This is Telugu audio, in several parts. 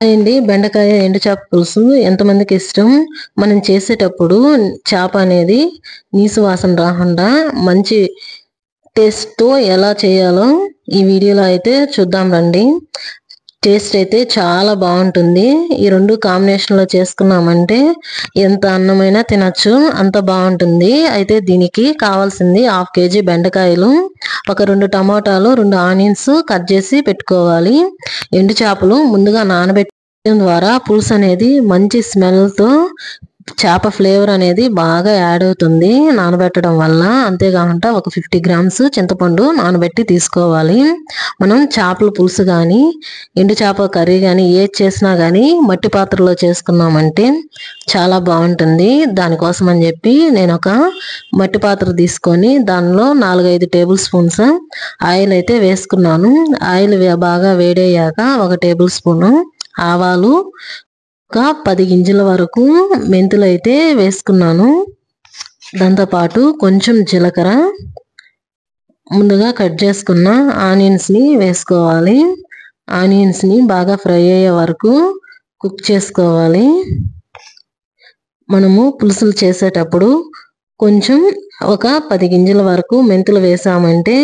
అండి బెండకాయ ఎండు చేప పులుసు ఎంతమందికి ఇష్టం. మనం చేసేటప్పుడు చేప అనేది నీసు వాసన రాకుండా మంచి టేస్ట్తో ఎలా చేయాలో ఈ వీడియోలో అయితే చూద్దాం రండి. టేస్ట్ అయితే చాలా బాగుంటుంది. ఈ రెండు కాంబినేషన్లో చేసుకున్నామంటే ఎంత అన్నమైనా తినచ్చు, అంత బాగుంటుంది. అయితే దీనికి కావాల్సింది 1/2 kg బెండకాయలు, ఒక 2 టమాటాలు, 2 ఆనియన్స్ కట్ చేసి పెట్టుకోవాలి. ఎండు చేపలు ముందుగా నానబెట్టడం ద్వారా పులుసు అనేది మంచి స్మెల్తో చేప ఫ్లేవర్ అనేది బాగా యాడ్ అవుతుంది నానబెట్టడం వల్ల. అంతేకాకుండా ఒక 50 grams చింతపండు నానబెట్టి తీసుకోవాలి. మనం చేపల పులుసు కానీ ఎండు చేప కర్రీ కానీ ఏది చేసినా కానీ మట్టి పాత్రలో చేసుకున్నామంటే చాలా బాగుంటుంది. దానికోసం అని చెప్పి నేను ఒక మట్టి పాత్ర తీసుకొని దానిలో 4-5 టేబుల్ స్పూన్స్ ఆయిల్ అయితే వేసుకున్నాను. ఆయిల్ బాగా వేడయ్యాక 1 టేబుల్ స్పూను ఆవాలు, ఒక 10 గింజల వరకు మెంతులు అయితే వేసుకున్నాను. దాంతోపాటు కొంచెం జీలకర్ర, ముందుగా కట్ చేసుకున్న ఆనియన్స్ని వేసుకోవాలి. ఆనియన్స్ని బాగా ఫ్రై అయ్యే వరకు కుక్ చేసుకోవాలి. మనము పులుసులు చేసేటప్పుడు కొంచెం ఒక 10 గింజల వరకు మెంతులు వేసామంటే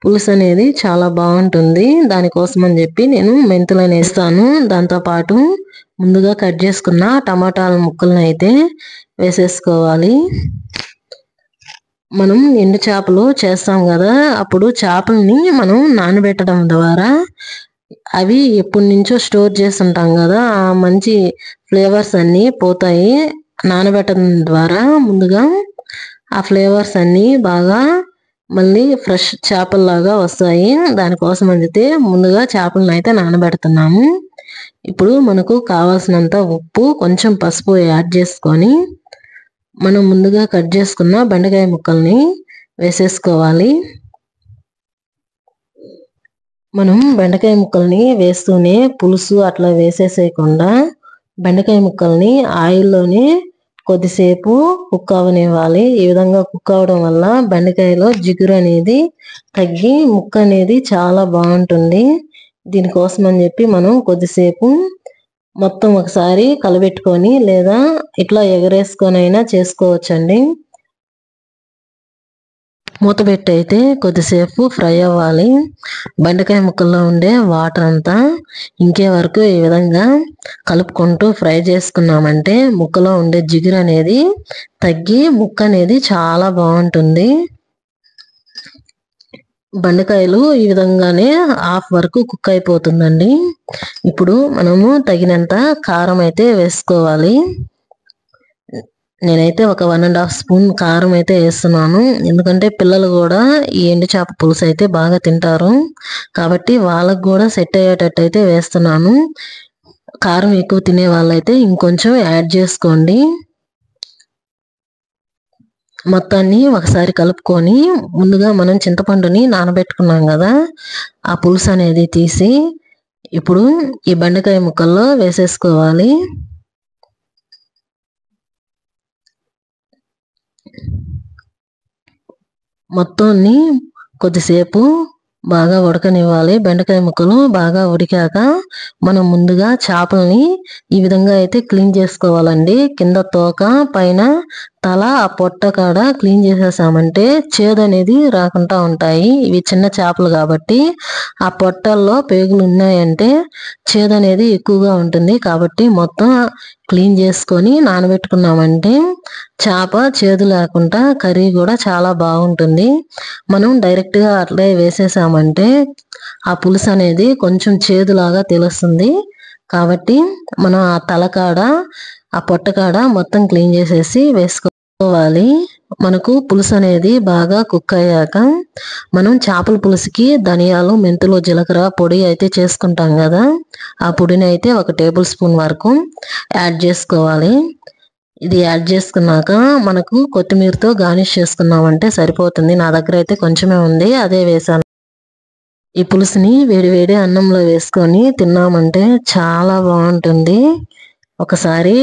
పులుసు అనేది చాలా బాగుంటుంది. దానికోసం అని చెప్పి నేను మెంతులను వేస్తాను. దాంతోపాటు ముందుగా కట్ చేసుకున్న టమాటాల ముక్కలను అయితే వేసేసుకోవాలి. మనం ఎండు చేపలు చేస్తాం కదా, అప్పుడు చేపల్ని మనం నానబెట్టడం ద్వారా అవి ఎప్పటి నుంచో స్టోర్ చేసి ఉంటాం కదా, ఆ మంచి ఫ్లేవర్స్ అన్నీ పోతాయి. నానబెట్టడం ద్వారా ముందుగా ఆ ఫ్లేవర్స్ అన్నీ బాగా మళ్ళీ ఫ్రెష్ చేపల్లాగా వస్తాయి. దానికోసం అయితే ముందుగా చేపలను అయితే నానబెడుతున్నాము. ఇప్పుడు మనకు కావాల్సినంత ఉప్పు, కొంచెం పసుపు యాడ్ చేసుకొని మనం ముందుగా కట్ చేసుకున్న బెండకాయ ముక్కల్ని వేసేసుకోవాలి. మనం బెండకాయ ముక్కల్ని వేస్తూనే పులుసు అట్లా వేసేసేయకుండా బెండకాయ ముక్కల్ని ఆయిల్లోనే కొద్దిసేపు కుక్ అవనివ్వాలి. ఈ విధంగా కుక్ అవడం వల్ల బెండకాయలో జిగురు అనేది తగ్గి ముక్క అనేది చాలా బాగుంటుంది. దీనికోసం అని చెప్పి మనం కొద్దిసేపు మొత్తం ఒకసారి కలబెట్టుకొని లేదా ఇట్లా ఎగరేసుకొని అయినా చేసుకోవచ్చండి. మూత పెట్టి అయితే కొద్దిసేపు ఫ్రై అవ్వాలి. బెండకాయ ముక్కల్లో ఉండే వాటర్ అంతా ఇంకే వరకు ఈ విధంగా కలుపుకుంటూ ఫ్రై చేసుకున్నామంటే ముక్కలో ఉండే జిగురు అనేది తగ్గి ముక్క అనేది చాలా బాగుంటుంది. బెండకాయలు ఈ విధంగానే హాఫ్ వరకు కుక్ అయిపోతుందండి. ఇప్పుడు మనము తగినంత కారం అయితే వేసుకోవాలి. నేనైతే ఒక 1.5 స్పూన్ కారం అయితే వేస్తున్నాను. ఎందుకంటే పిల్లలు కూడా ఈ ఎండు చేప పులుసు అయితే బాగా తింటారు కాబట్టి వాళ్ళకు కూడా సెట్ అయ్యేటట్టు అయితే వేస్తున్నాను. కారం ఎక్కువ తినే వాళ్ళైతే ఇంకొంచెం యాడ్ చేసుకోండి. మొత్తాన్ని ఒకసారి కలుపుకొని ముందుగా మనం చింతపండుని నానబెట్టుకున్నాం కదా, ఆ పులుసు అనేది తీసి ఇప్పుడు ఈ బెండకాయ ముక్కల్లో వేసేసుకోవాలి. మొత్తాన్ని కొద్దిసేపు బాగా ఉడకనివ్వాలి. బెండకాయ ముక్కలు బాగా ఉడికాక మనం ముందుగా చేపల్ని ఈ విధంగా అయితే క్లీన్ చేసుకోవాలండి. కింద తోక, పైన తల, ఆ పొట్ట కాడ క్లీన్ చేసేసామంటే చేదు అనేది రాకుండా ఉంటాయి. ఇవి చిన్న చేపలు కాబట్టి ఆ పొట్టల్లో పేగులు ఉన్నాయంటే చేదు అనేది ఎక్కువగా ఉంటుంది. కాబట్టి మొత్తం క్లీన్ చేసుకొని నానబెట్టుకున్నామంటే చేప చేదు లేకుండా కర్రీ కూడా చాలా బాగుంటుంది. మనం డైరెక్ట్గా అట్లే వేసేసామంటే ఆ పులుసు అనేది కొంచెం చేదులాగా తెలుస్తుంది. కాబట్టి మనం ఆ తలకాడ, ఆ పొట్టకాడ మొత్తం క్లీన్ చేసేసి వేసుకోవాలి. మనకు పులుసు అనేది బాగా కుక్ అయ్యాక మనం చేపల పులుసుకి ధనియాలు, మెంతులు, జీలకర్ర పొడి అయితే చేసుకుంటాం కదా, ఆ పొడిని అయితే 1 టేబుల్ స్పూన్ వరకు యాడ్ చేసుకోవాలి. ఇది యాడ్ చేసుకున్నాక మనకు కొత్తిమీరతో గార్నిష్ చేసుకున్నామంటే సరిపోతుంది. నా దగ్గర అయితే కొంచెమే ఉంది, అదే వేసాను. ఈ పులుసుని వేడి వేడి అన్నంలో వేసుకొని తిన్నామంటే చాలా బాగుంటుంది. ఒకసారి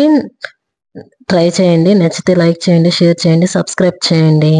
ట్రై చేయండి. నచ్చితే లైక్ చేయండి, షేర్ చేయండి, సబ్స్క్రైబ్ చేయండి.